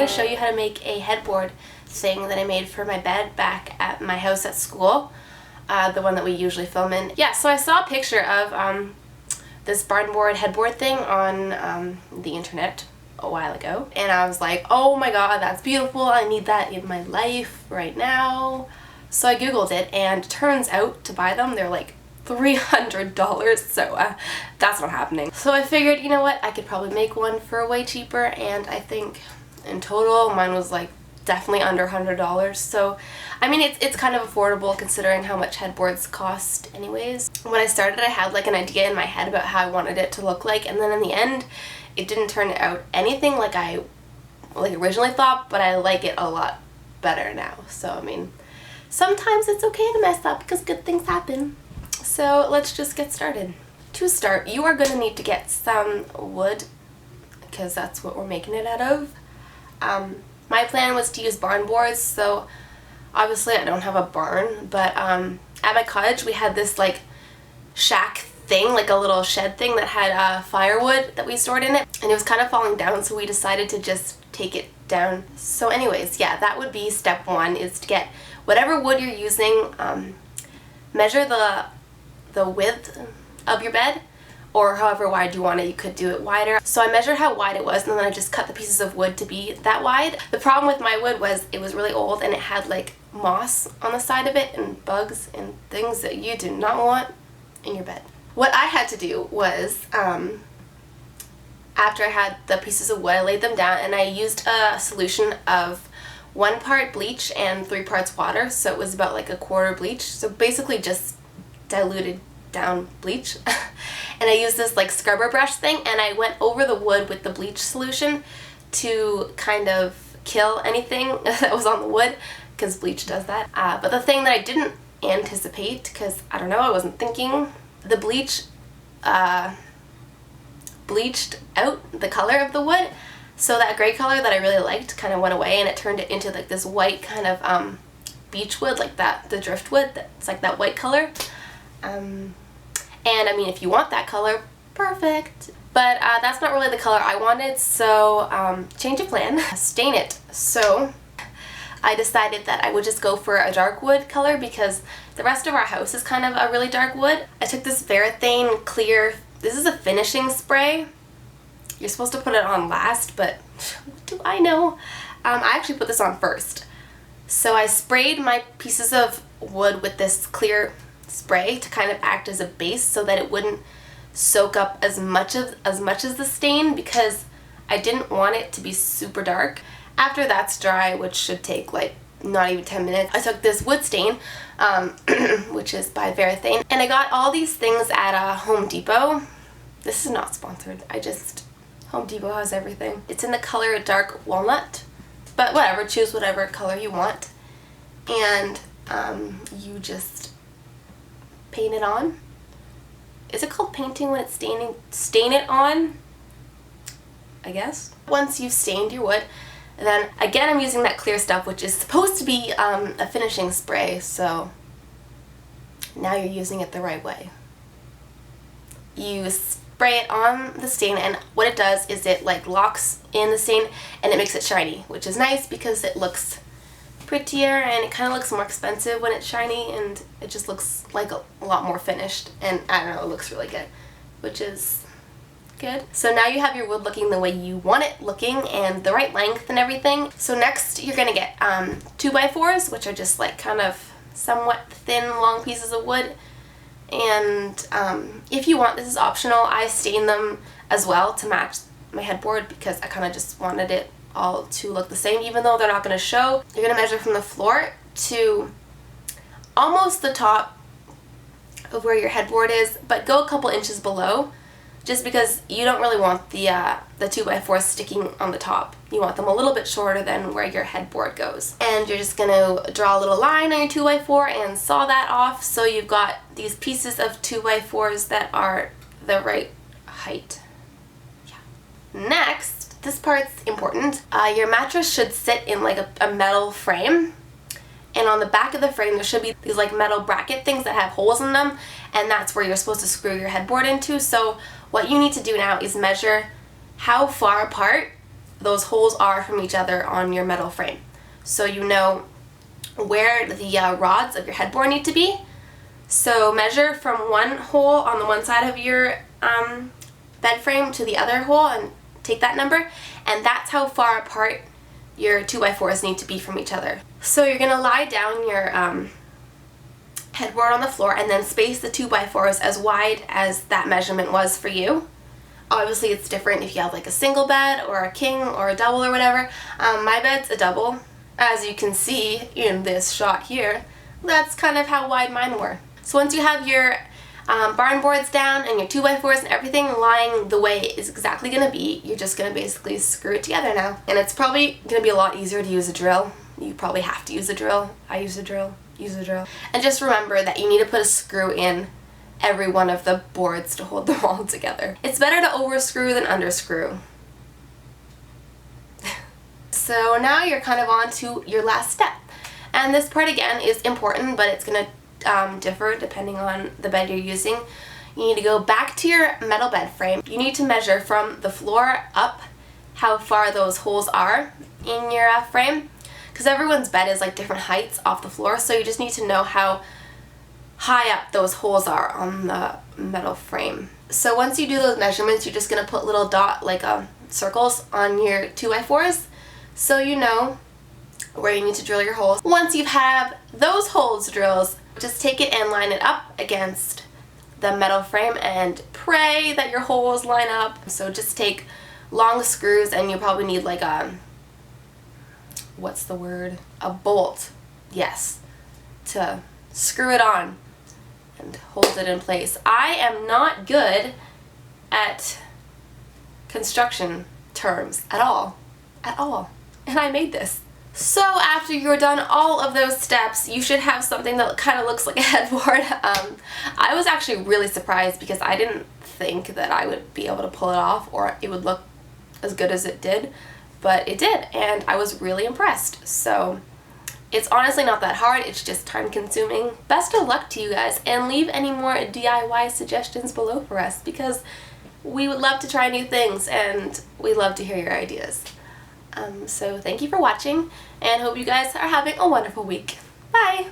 going to show you how to make a headboard thing that I made for my bed back at my house at school, the one that we usually film in. Yeah, so I saw a picture of this barn board headboard thing on the internet a while ago, and I was like, oh my god, that's beautiful, I need that in my life right now. So I googled it, and turns out to buy them they're like $300, so that's not happening. So I figured, you know what, I could probably make one for way cheaper, and I think in total mine was like definitely under $100. So I mean, it's kind of affordable considering how much headboards cost anyways. When I started, I had like an idea in my head about how I wanted it to look like, and then in the end it didn't turn out anything like I originally thought, but I like it a lot better now. So I mean, sometimes it's okay to mess up because good things happen. So let's just get started. To start, you are going to need to get some wood because that's what we're making it out of. My plan was to use barn boards, so obviously I don't have a barn, but at my cottage we had this like shack thing, like a little shed thing that had firewood that we stored in it, and it was kind of falling down, so we decided to just take it down. So anyways, yeah, that would be step one, is to get whatever wood you're using, measure the width of your bed, or however wide you want it. You could do it wider. So I measured how wide it was, and then I just cut the pieces of wood to be that wide. The problem with my wood was it was really old and it had like moss on the side of it and bugs and things that you do not want in your bed. What I had to do was, after I had the pieces of wood, I laid them down and I used a solution of 1 part bleach and 3 parts water, so it was about like a quarter bleach, so basically just diluted down bleach. And I used this like scrubber brush thing, and I went over the wood with the bleach solution to kind of kill anything that was on the wood, because bleach does that. But the thing that I didn't anticipate, because I don't know, I wasn't thinking, the bleach bleached out the color of the wood, so that gray color that I really liked kind of went away, and it turned it into like this white kind of beech wood, like that, the driftwood, that's like that white color. And I mean, if you want that color, perfect. But that's not really the color I wanted, so change of plan, stain it. So I decided that I would just go for a dark wood color because the rest of our house is kind of a really dark wood. I took this Varathane clear, this is a finishing spray. You're supposed to put it on last, but what do I know? I actually put this on first. So I sprayed my pieces of wood with this clear spray to kind of act as a base so that it wouldn't soak up as much as the stain, because I didn't want it to be super dark. After that's dry, which should take like not even 10 minutes, I took this wood stain, which is by Varathane, and I got all these things at Home Depot. This is not sponsored, Home Depot has everything. It's in the color dark walnut, but whatever, choose whatever color you want, and you just paint it on. Is it called painting when it's staining? Stain it on, I guess. Once you've stained your wood, then again I'm using that clear stuff, which is supposed to be a finishing spray, so now you're using it the right way. You spray it on the stain, and what it does is it like locks in the stain and it makes it shiny, which is nice because it looks prettier, and it kind of looks more expensive when it's shiny, and it just looks like a lot more finished, and I don't know, it looks really good, which is good. So now you have your wood looking the way you want it looking and the right length and everything. So next you're gonna get 2x4s, which are just like kind of somewhat thin long pieces of wood, and if you want, this is optional, I stain them as well to match my headboard because I kind of just wanted it all to look the same, even though they're not going to show. You're going to measure from the floor to almost the top of where your headboard is, but go a couple inches below, just because you don't really want the 2x4 sticking on the top. You want them a little bit shorter than where your headboard goes. And you're just going to draw a little line on your 2x4 and saw that off, so you've got these pieces of 2x4s that are the right height. Yeah. Next, this part's important. Your mattress should sit in like a metal frame, and on the back of the frame there should be these like metal bracket things that have holes in them, and that's where you're supposed to screw your headboard into. So what you need to do now is measure how far apart those holes are from each other on your metal frame. So you know where the rods of your headboard need to be. So measure from one hole on the one side of your bed frame to the other hole and take that number, and that's how far apart your 2x4s need to be from each other. So you're going to lie down your headboard on the floor and then space the 2x4s as wide as that measurement was for you. Obviously it's different if you have like a single bed or a king or a double or whatever. My bed's a double. As you can see in this shot here, that's kind of how wide mine were. So once you have your barn boards down and your 2x4s and everything lying the way it is exactly going to be, you're just going to basically screw it together now. And it's probably going to be a lot easier to use a drill. You probably have to use a drill. I use a drill. Use a drill. And just remember that you need to put a screw in every one of the boards to hold them all together. It's better to overscrew than underscrew. So now you're kind of on to your last step. And this part again is important, but it's going to differ depending on the bed you're using. You need to go back to your metal bed frame. You need to measure from the floor up how far those holes are in your frame, because everyone's bed is like different heights off the floor, so you just need to know how high up those holes are on the metal frame. So once you do those measurements, you're just going to put little circles on your 2x4s so you know where you need to drill your holes. Once you have those holes drilled, just take it and line it up against the metal frame and pray that your holes line up. So just take long screws, and you probably need like a, what's the word? A bolt, yes, to screw it on and hold it in place. I am not good at construction terms at all, and I made this. So after you're done all of those steps, you should have something that kind of looks like a headboard. I was actually really surprised because I didn't think that I would be able to pull it off or it would look as good as it did, but it did, and I was really impressed. So it's honestly not that hard, it's just time consuming. Best of luck to you guys, and leave any more DIY suggestions below for us, because we would love to try new things and we love to hear your ideas. So thank you for watching, and hope you guys are having a wonderful week. Bye!